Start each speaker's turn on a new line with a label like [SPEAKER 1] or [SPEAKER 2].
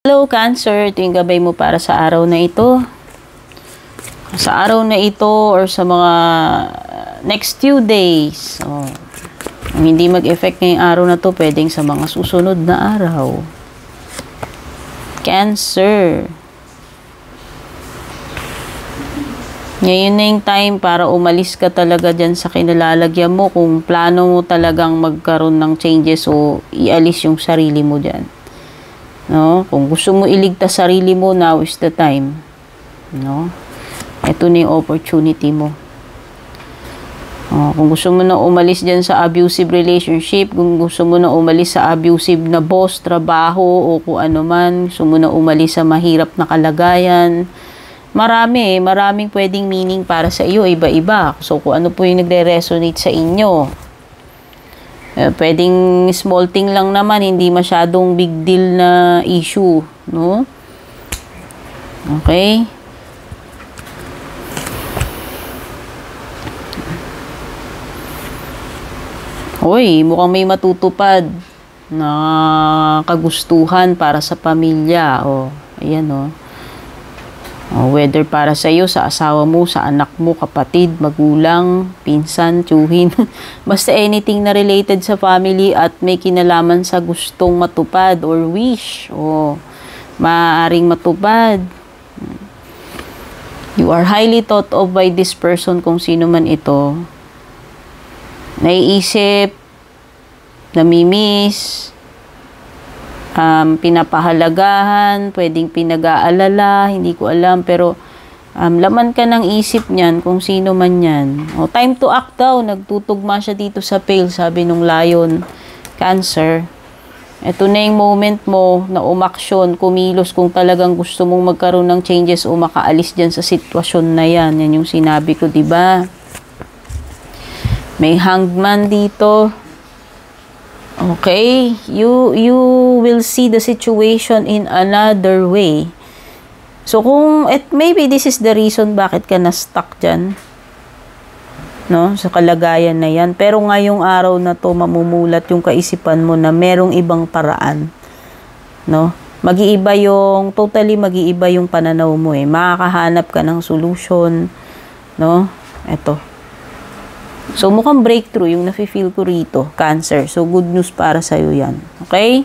[SPEAKER 1] Hello, Cancer. Ito yung gabay mo para sa araw na ito. Sa araw na ito or sa mga next few days. Ang hindi mag-effect ngayong araw na to, pwedeng sa mga susunod na araw. Cancer. Ngayon na yung time para umalis ka talaga dyan sa kinalalagyan mo. Kung plano mo talagang magkaroon ng changes o ialis yung sarili mo dyan. No? Kung gusto mo iligtas sarili mo, now is the time. No? Ito na yung opportunity mo. Kung gusto mo na umalis dyan sa abusive relationship, kung gusto mo na umalis sa abusive na boss, trabaho, o kung ano man, gusto mo na umalis sa mahirap na kalagayan, maraming pwedeng meaning para sa iyo, iba-iba. So, kung ano po yung nagre-resonate sa inyo. Pwedeng small thing lang naman, hindi masyadong big deal na issue, no? Okay? Hoy, mukhang may matutupad na kagustuhan para sa pamilya. Ayan. Whether para sa iyo, sa asawa mo, sa anak mo, kapatid, magulang, pinsan, tiyuhin. Basta anything na related sa family at may kinalaman sa gustong matupad or wish. Maaaring matupad. You are highly thought of by this person, kung sino man ito. Naiisip, namimiss, pinapahalagahan, pwedeng pinag-aalala, hindi ko alam, pero laman ka ng isip niyan kung sino man yan. Time to act daw, nagtutugma siya dito sa pale, sabi nung Lion, Cancer. Ito na yung moment mo na umaksyon, kumilos kung talagang gusto mong magkaroon ng changes o makaalis dyan sa sitwasyon na yan. Yan yung sinabi ko, diba? May Hanged Man dito. Okay, you will see the situation in another way. So maybe this is the reason bakit ka na-stuck dyan, no, sa kalagayan na yan. Pero ngayong araw na to, mamumulat yung kaisipan mo na merong ibang paraan, no? Totally mag-iiba yung pananaw mo Makakahanap ka ng solution, no? Eto. So, mukhang breakthrough yung nafe-feel ko rito, Cancer. So, good news para sa'yo yan. Okay?